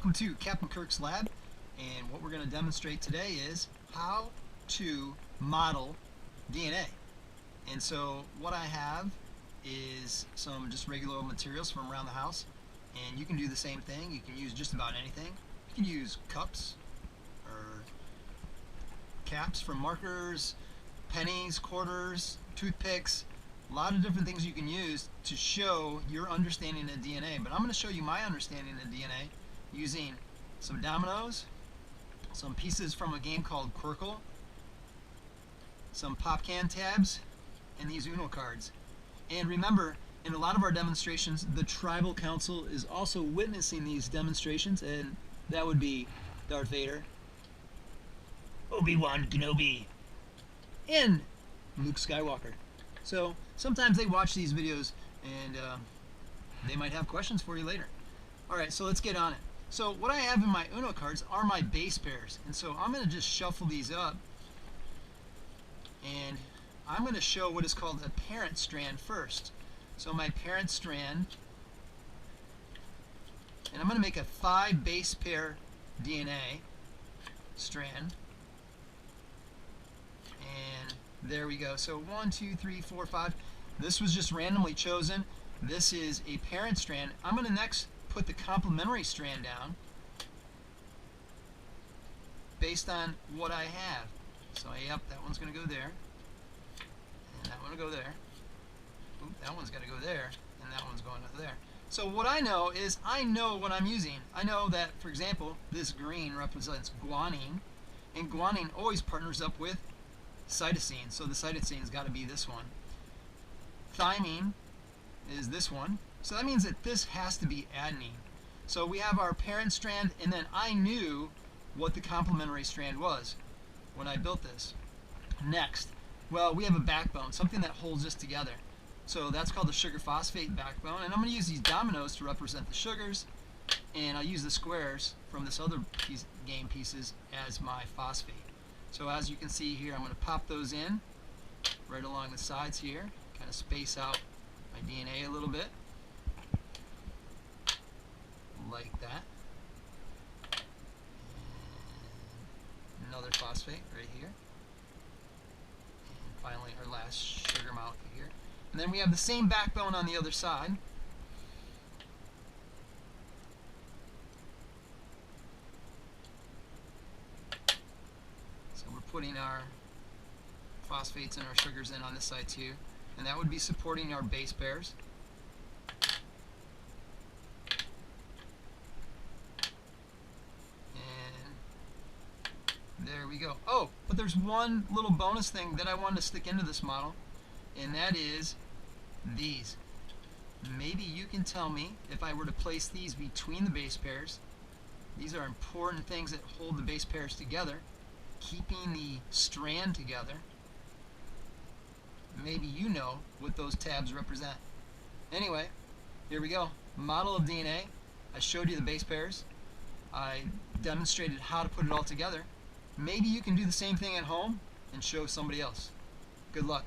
Welcome to Captain Kirk's Lab, and what we're going to demonstrate today is how to model DNA. And so what I have is some just regular old materials from around the house, and you can do the same thing. You can use just about anything. You can use cups or caps from markers, pennies, quarters, toothpicks, a lot of different things you can use to show your understanding of DNA. But I'm going to show you my understanding of DNA using some dominoes, some pieces from a game called Quirkle, some pop can tabs, and these Uno cards. And remember, in a lot of our demonstrations, the Tribal Council is also witnessing these demonstrations, and that would be Darth Vader, Obi-Wan Kenobi, and Luke Skywalker. So sometimes they watch these videos and they might have questions for you later. Alright, so let's get on it. So what I have in my Uno cards are my base pairs, and so I'm going to just shuffle these up, and I'm going to show what is called a parent strand first. So my parent strand, and I'm going to make a 5 base pair DNA strand, and there we go. So 1, 2, 3, 4, 5. This was just randomly chosen. This is a parent strand. I'm going to next put the complementary strand down based on what I have. So yep, that one's going to go there, and that one will go there. Oop, that one's got to go there, and that one's going to there. So what I know is I know what I'm using. I know that, for example, this green represents guanine, and guanine always partners up with cytosine. So the cytosine's got to be this one. Thymine is this one. So that means that this has to be adenine. So we have our parent strand, and then I knew what the complementary strand was when I built this. Next, well, we have a backbone, something that holds us together. So that's called the sugar phosphate backbone, and I'm going to use these dominoes to represent the sugars, and I'll use the squares from this other game pieces as my phosphate. So as you can see here, I'm going to pop those in right along the sides here, kind of space out my DNA a little bit, like that. And another phosphate right here. And finally our last sugar molecule here. And then we have the same backbone on the other side. So we're putting our phosphates and our sugars in on this side too. And that would be supporting our base pairs. There we go. Oh, but there's one little bonus thing that I wanted to stick into this model, and that is these. Maybe you can tell me if I were to place these between the base pairs. These are important things that hold the base pairs together, keeping the strand together. Maybe you know what those tabs represent. Anyway, here we go. Model of DNA. I showed you the base pairs. I demonstrated how to put it all together. Maybe you can do the same thing at home and show somebody else. Good luck.